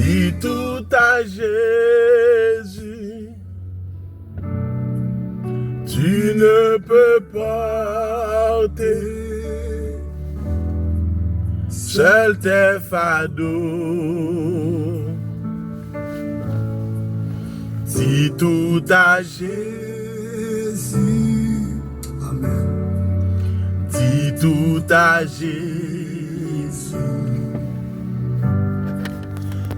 Dis tout à Jésus, tu ne peux porter seul tes fardeaux. Dis tout à Jésus, Amen. dis tout à Jésus.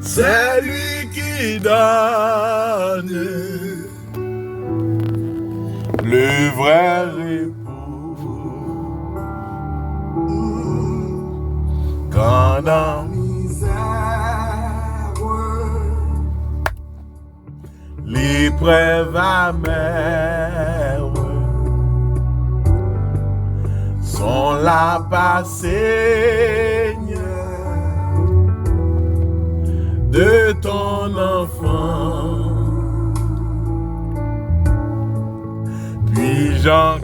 C'est lui qui donne le vrai repos. Quand dans l'épreuve amère sont là par Seigneur de ton enfant. Puis j'en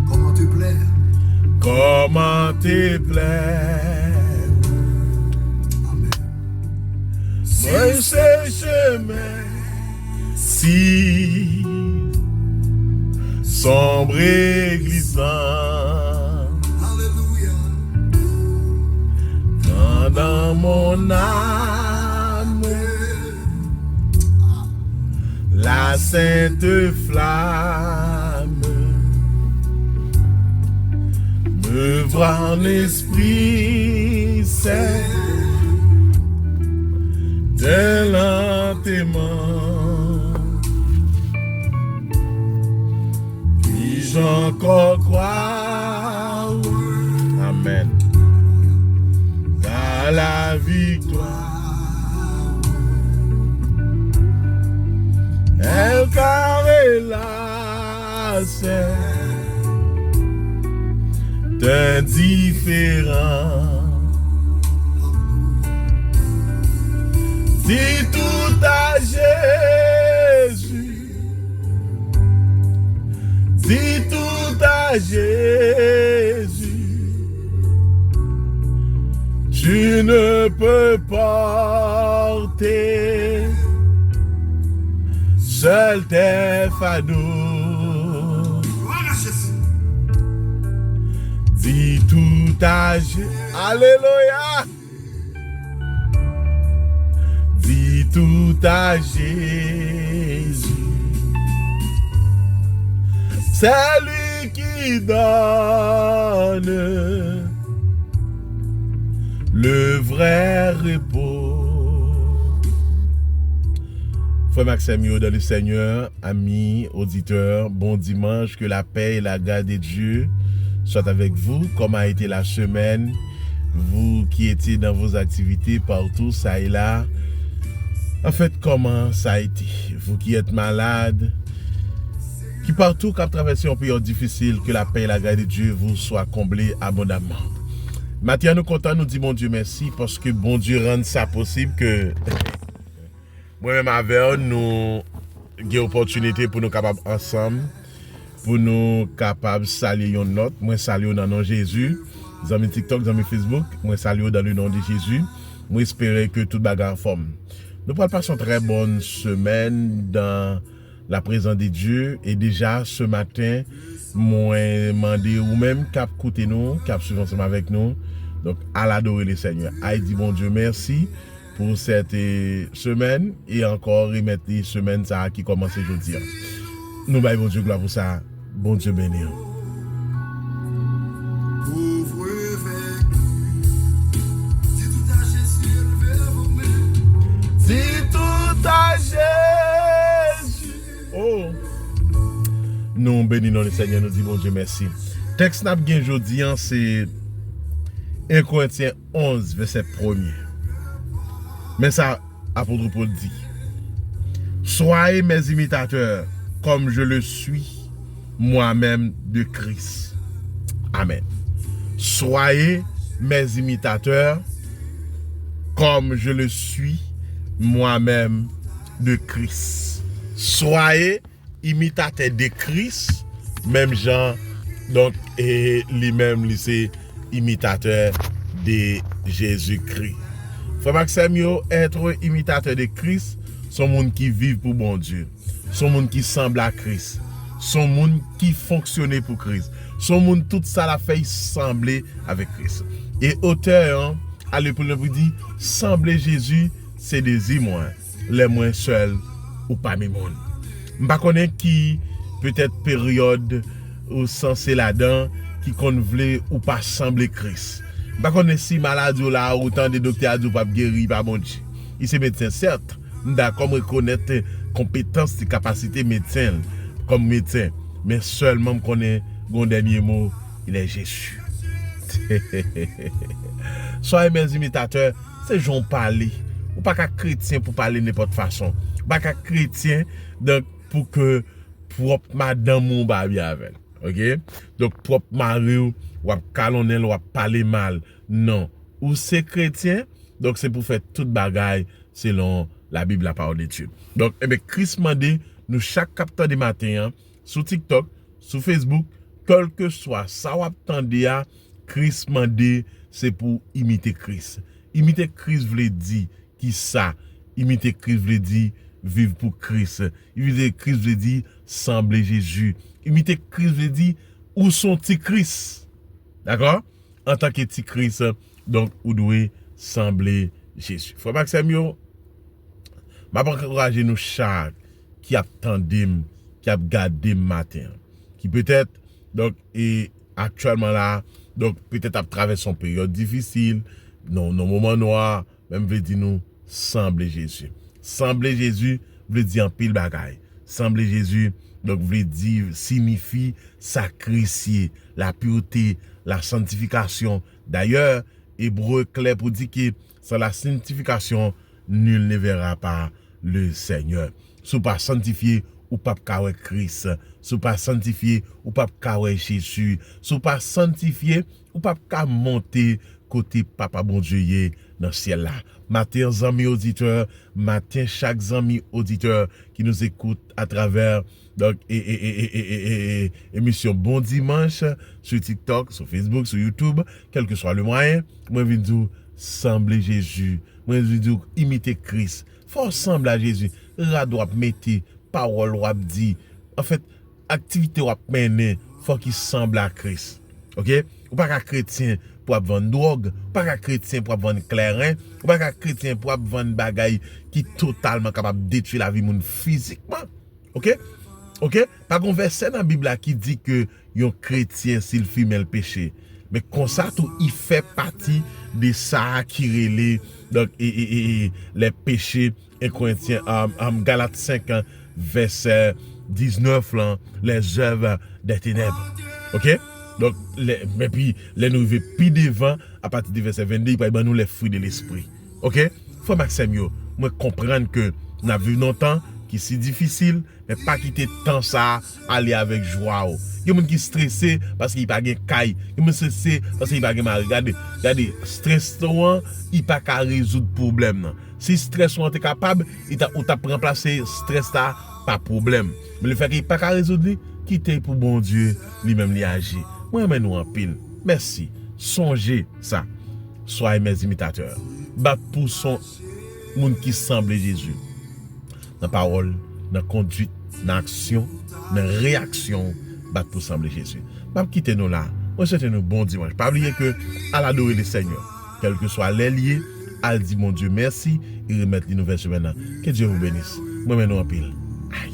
Comment te plaire? comment te plaire. Amen. Moi ce chemin si sombre et glissant, Alléluia. quand dans mon âme la sainte flamme me voit en esprit saint de lentement. Puis-je encore croire, amen, à la victoire. El carré c'est indifférent. Dis tout à Jésus, dis tout à Jésus, tu ne peux porter seul tes fardeaux. Voilà Jésus. Dis tout à Jésus. Alléluia. Dis tout à Jésus. C'est lui qui donne le vrai repos. Frère Maxime, dans le Seigneur, amis, auditeurs, bon dimanche, que la paix et la grâce de Dieu soient avec vous. Comment a été la semaine? Vous qui étiez dans vos activités partout, ça et là. En fait, comment ça a été? Vous qui êtes malade, qui partout, qui traversé une période difficile, que la paix et la grâce de Dieu vous soient comblées abondamment. Maintenant, nous comptons, nous disons bon Dieu merci, parce que bon Dieu rend ça possible que moi-même avec nous avons l'opportunité pour nous capables ensemble, pour nous capables de saluer une autre. Moi, saluer dans le nom de Jésus. Dans mes TikTok, dans mes Facebook, moi, saluer dans le nom de Jésus. Moi, espérer que tout bagarre en forme. Nous allons passer une très bonne semaine dans la présence de Dieu. Et déjà, ce matin, moi, demandé ou même cap écouter nous, cap suivre ensemble avec nous. Donc, à l'adorer le Seigneur. À dire bon Dieu, merci pour cette semaine et encore remettre les semaines ça qui commence aujourd'hui. Nous baillons bon Dieu gloire pour ça. Bon Dieu béni. Pauvre vaincu, dis tout à Jésus, levez vos mains. Dis tout à Jésus. Oh. Nous bénissons le Seigneur, nous disons bon Dieu merci. Texte n'a bien aujourd'hui, c'est 1 Corinthiens 11, verset 1er. Mais ça, apôtre Paul dit, soyez mes imitateurs comme je le suis moi-même de Christ. Amen. Soyez mes imitateurs comme je le suis moi-même de Christ. Soyez imitateurs de Christ, même Jean Donc, et lui-même, lui, c'est imitateur de Jésus-Christ. Frère Maxime, être imitateur de Christ, son monde qui vit pour bon Dieu. Son monde qui semble à Christ. Son monde qui fonctionne pour Christ. Son monde, tout ça la fait sembler avec Christ. Et auteur, à l'époque, vous dit, sembler Jésus, c'est des moi, les moins seuls ou pas mes monde. Je ne connais pas qui, peut-être période ou censé là-dedans, qui convle ou pas sembler Christ. Je ne connais pas si malade ou là, autant de docteurs ou pas guéri par bon Dieu. Il est médecin, certes. D'accord, reconnaître compétences et capacités médecin comme médecin. Mais seulement, je connais mon dernier mot, il est Jésus. Soyez mes imitateurs, c'est Jean parler. Ou pas qu'un chrétien pour parler de n'importe façon. Pas qu'un chrétien donc, pour que propre madame mon babi avec. OK? Donc propre mari ou calonel ou parler mal. Non. Ou c'est chrétien, donc c'est pour faire toute bagaille selon la Bible, la parole de Dieu. Donc, Christ m'a dit, nous chaque capteur de matin, sur TikTok, sur Facebook, quel que soit ça ou attendez, Christ m'a dit, c'est pour imiter Christ. Imiter Christ veut dire qui ça? Imiter Christ veut dire vivre pour Christ. Imiter Christ veut dire sembler Jésus. Imiter Christ veut dire où sont petit Christ? D'accord? En tant que petit Christ, donc, vous devez sembler Jésus. Frère Maxime, je vais encourager nous chaque qui attendait, qui a gardé matin, qui peut-être, donc, est actuellement là, donc, peut-être à travers son période difficile, nos moments noirs, même veut dire nous, sembler Jésus. Sembler Jésus veut dire en pile bagaille. Sembler Jésus, donc, veut dire, signifie sacrifier la pureté, la sanctification. D'ailleurs, Hébreu clair pour dire que sans la sanctification, nul ne verra pas le Seigneur. Si pas sanctifié, ou pas kawé Christ. Si pas sanctifié, ou pas kawé Jésus. Si pas sanctifié, ou pas monter côté Papa bon Dieu dans le ciel là. Matin, amis auditeurs, matin, chaque ami auditeur qui nous écoute à travers donc émission Bon Dimanche sur TikTok, sur Facebook, sur YouTube, quel que soit le moyen, moi je dis sembler Jésus, moi je dis imiter Christ. Faut sembler à Jésus. La doit mettre parole ou dit. En fait, activité ou mener, faut qu'il semble à Christ. OK? Ou pas qu'un chrétien pour vendre drogue, pas qu'un chrétien pour vendre clairin, ou pas qu'un chrétien pour vendre bagaille qui est totalement capable de détruire la vie moun physiquement. OK? OK? Pas qu'on verset dans la Bible qui dit que un chrétien s'il fume le péché. Mais comme ça tout il fait partie de ça qui relève donc les péchés et Corinthiens Galates 5 verset 19 là, les œuvres des ténèbres. OK? Donc mais puis les nous puis devant à partir du verset 22 il va nous les fruits de l'esprit. OK? Faut Maxime yo, moi comprendre que on a vu longtemps qui c'est difficile mais pas quitter tant ça aller avec joie. Il y a des gens qui stressé parce qu'il pas gain caille, il y a des stressé parce qu'il pas gain mal. Regardez, stress il pas qu'à résoudre problème. Si stress on est capable, il t'a remplacer stress là pas problème. Mais le fait qu'il pas qu'à résoudre, quitter pour bon Dieu, lui-même lui agit. Moi mais nous en pile. Merci. Songez ça. Soyez mes imitateurs. Bat pour son monde qui semble Jésus. Dans parole, dans conduite, dans action, dans réaction, bat pour sembler Jésus. Pas quitter nous là. Moi souhaite nous bon dimanche. Pas oublier que à l'adorer le Seigneur, quel que soit les liés, à dire mon Dieu merci et remettre les nouvelles semaines. Que Dieu vous bénisse. Moi maintenant en pile. Aïe.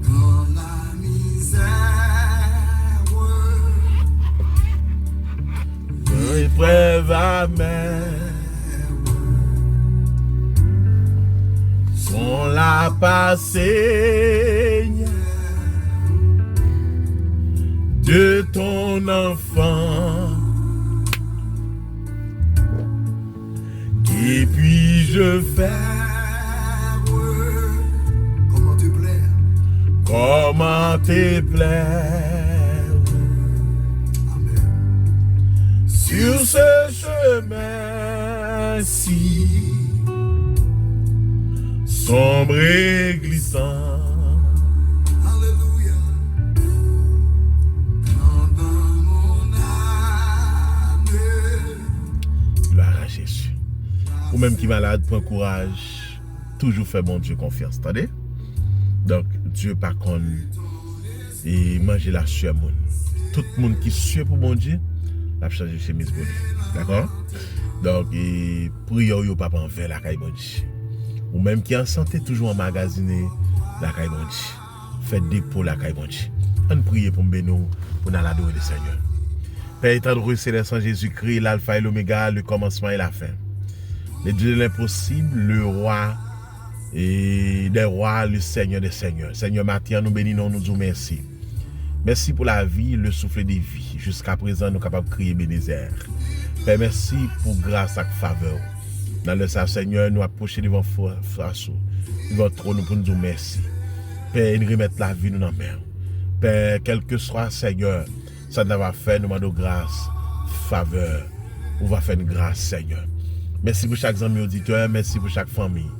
Quand la misère Épreuve amère sont la passée de ton enfant. Que puis-je faire? comment te plaire? Comment te plaire? Amen. Sur ce chemin-ci, sombre et glissant, Alléluia. même qui malade, prends courage. Toujours fait bon Dieu confiance. Attendez? Donc, Dieu par contre, et manger la sueur moun. Tout le monde qui sueur pour bon Dieu, la changer chemise pour lui. D'accord? Donc, et prière yo pas envers la caille bon Dieu. Ou même qui en santé toujours emmagasiné la caille bon Dieu. Faites dépôt la caille bon Dieu. On prie pour nous, pour nous adorer le Seigneur. Père étendru céleste en Jésus-Christ, l'alpha et l'oméga, le commencement et la fin. Le Dieu de l'impossible, le roi et des rois, le Seigneur des seigneurs. Seigneur Matin, nous bénissons, nous disons merci. Merci pour la vie, le souffle des vies. Jusqu'à présent, nous sommes capables de crier Bénézer. Père, merci pour grâce et faveur. Dans le Seigneur, nous approchons devant face, devant trône pour nous dire merci. Père, nous remettons la vie nous dans la main. Père, quel que soit Seigneur, ça nous va faire, nous demandons grâce, faveur. On va faire une grâce, Seigneur. Merci pour chaque ami auditeur, merci pour chaque famille.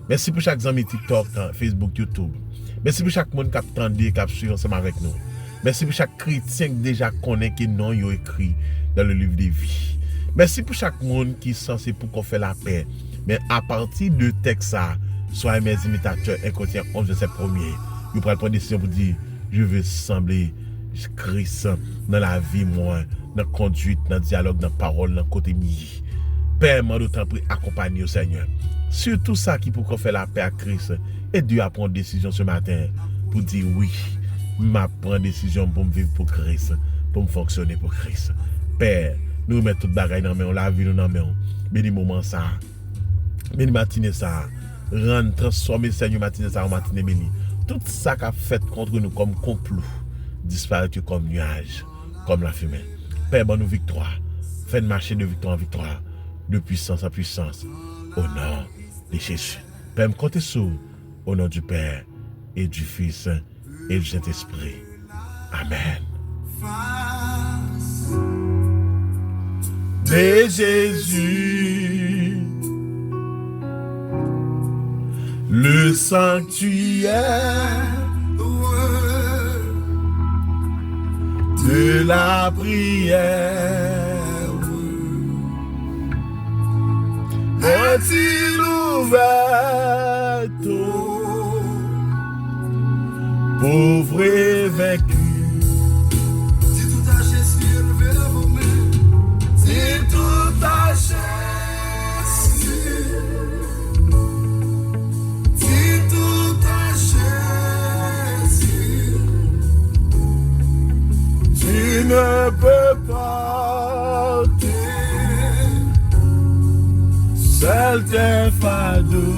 Merci pour chaque ami TikTok, Facebook, YouTube. Merci pour chaque monde qui a attendu, qui a suivi ensemble avec nous. Merci pour chaque chrétien qui déjà connaît que non, il a écrit dans le livre des vies. Merci pour chaque monde qui est censé pour qu'on fait la paix. Mais à partir de texte, soyez mes imitateurs, 1 Corinthiens 11, verset 1er. Vous prenez la décision pour dire, je veux sembler Christ dans la vie, moi, dans la conduite, dans le dialogue, dans la parole, dans le côté mi. Père, moi, d'autant plus accompagner au Seigneur. Surtout ça qui pour qu'on fait la paix à Christ. Et Dieu a pris une décision ce matin pour dire oui, m'a pris une décision pour me vivre pour Christ, pour me fonctionner pour Christ. Père, nous remettons toute bagaille dans main, la vie nous dans main. Béni moment ça. Béni matinée ça. Rendre transformer Seigneur matinée ça en matinée béni. Tout ça qu'a fait contre nous comme complot disparaît comme nuage, comme la fumée. Père, bonne victoire. Faites marcher de victoire en victoire, de puissance en puissance, au nom de Jésus. Père, me comptez sur au nom du Père et du Fils et du Saint-Esprit. Amen. De Jésus, le sanctuaire de la prière est-il ouvert aux pauvres et vaincus? Si tout a Jésus, levez la vos mains. Si tout a Jésus, Si tout a Jésus, tu ne peux pas seul tes fardeaux.